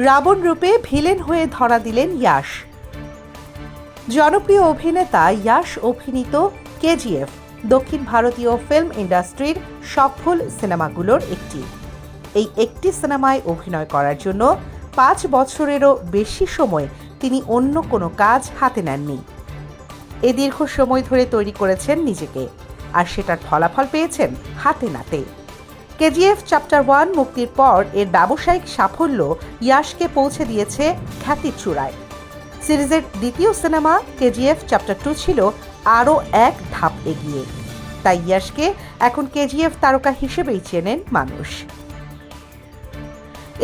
রাবণ রূপে ভিলেন হয়ে ধরা দিলেন ইয়াশ। জনপ্রিয় অভিনেতা ইয়াশ অভিনীত কেজিএফ দক্ষিণ ভারতীয় ফিল্ম ইন্ডাস্ট্রির সফল সিনেমাগুলোর একটি। এই একটি সিনেমায় অভিনয় করার জন্য 5 বছরেরও বেশি সময় তিনি অন্য কোনো কাজ হাতে নেননি। এ দীর্ঘ সময় ধরে তৈরি করেছেন নিজেকে, আর সেটার ফলাফল পেয়েছেন হাতে নাতে। কেজিএফ চ্যাপ্টার 1 মুক্তির পর এর ব্যবসায়িক সাফল্য ইয়াশকে পৌঁছে দিয়েছে খ্যাতির চূড়ায়। সিরিজের দ্বিতীয় সিনেমা কেজিএফ চ্যাপ্টার 2 ছিল আরও এক ধাপ এগিয়ে, তাই ইয়াশকে এখন কেজিএফ তারকা হিসেবেই চেনেন মানুষ।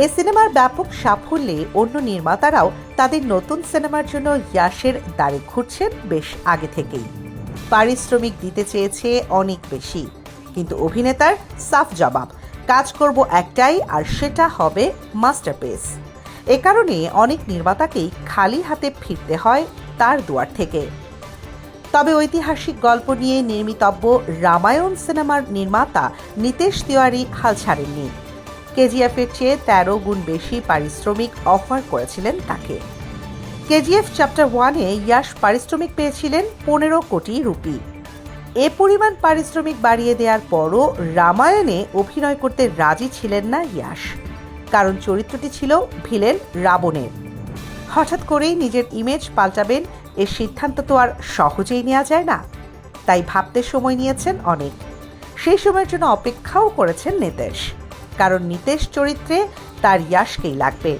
এই সিনেমার ব্যাপক সাফল্যে অন্য নির্মাতারাও তাদের নতুন সিনেমার জন্য ইয়াশের দ্বারে ঘুরছেন বেশ আগে থেকেই। পারিশ্রমিক দিতে চেয়েছে অনেক বেশি, কিন্তু অভিনেতার সাফ জবাব, কাজ করব একটাই, আর সেটা হবে মাস্টারপিস। এ কারণে অনেক নির্মাতাকেই খালি হাতে ফিরতে হয় তার দুয়ার থেকে। তবে ঐতিহাসিক গল্প নিয়ে নির্মিতব্য রামায়ণ সিনেমার নির্মাতা নিতেশ তিওয়ারি হাল ছাড়েননি। কেজিএফের চেয়ে 13 গুণ বেশি পারিশ্রমিক অফার করেছিলেন তাকে। কেজিএফ চ্যাপ্টার 1-এ ইয়াশ পারিশ্রমিক পেয়েছিলেন 15 কোটি রুপি। এ পরিমাণ পারিশ্রমিক বাড়িয়ে দেওয়ার পরও রামায়ণে অভিনয় করতে রাজি ছিলেন না ইয়াশ, কারণ চরিত্রটি ছিল ভিলেন রাবণের। হঠাৎ করেই নিজের ইমেজ পাল্টাবেন, এর সিদ্ধান্ত তো আর সহজেই নেওয়া যায় না, তাই ভাবতে সময় নিয়েছেন অনেক। সেই সময়ের জন্য অপেক্ষাও করেছেন নিতেশ, কারণ নিতেশ চরিত্রে তার ইয়াশকেই লাগবে।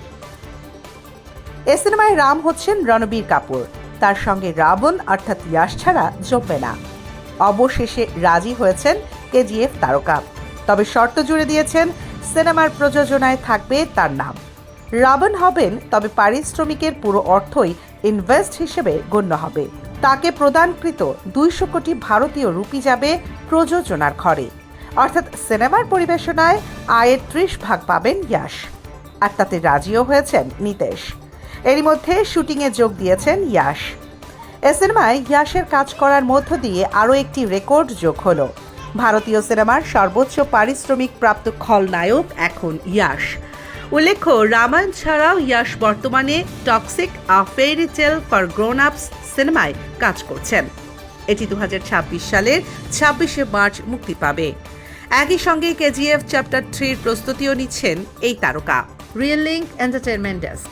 এ সিনেমায় রাম হচ্ছেন রণবীর কাপুর, তার সঙ্গে রাবণ অর্থাৎ ইয়াশ ছাড়া জমবে না। অবশেষে রাজি হয়েছেন কেজিএফ তারকা, তবে শর্ত জুড়ে দিয়েছেন সিনেমার প্রযোজনায় থাকবে তার নাম। রাবণ হবেন, তবে পারিশ্রমিকের পুরো অর্থই ইনভেস্ট হিসেবে গণ্য হবে। তাকে প্রদানকৃত 200 কোটি ভারতীয় রুপি যাবে প্রযোজনার ঘরে, অর্থাৎ সিনেমার পরিবেশনায় আয়ের 30 ভাগ পাবেন ইয়াশ, আর তাতে রাজিও হয়েছেন নিতেশ। এরই মধ্যে শুটিংয়ে যোগ দিয়েছেন ইয়াশ। এ সিনেমায় ইয়াশের কাজ করার মধ্য দিয়ে আরও একটি রেকর্ড যোগ হলো। ভারতীয় সিনেমার সর্বোচ্চ পারিশ্রমিক প্রাপ্ত খলনায়ক এখন ইয়াশ। উল্লেখ্য, রামায়ণ ছাড়াও ইয়াশ বর্তমানে toxic a fairy tale for grown আপস সিনেমায় কাজ করছেন। এটি 2026 সালের 26শে মার্চ মুক্তি পাবে। একই সঙ্গে কেজিএফ চ্যাপ্টার 3-র প্রস্তুতিও নিচ্ছেন এই তারকা। Real link entertainment desk.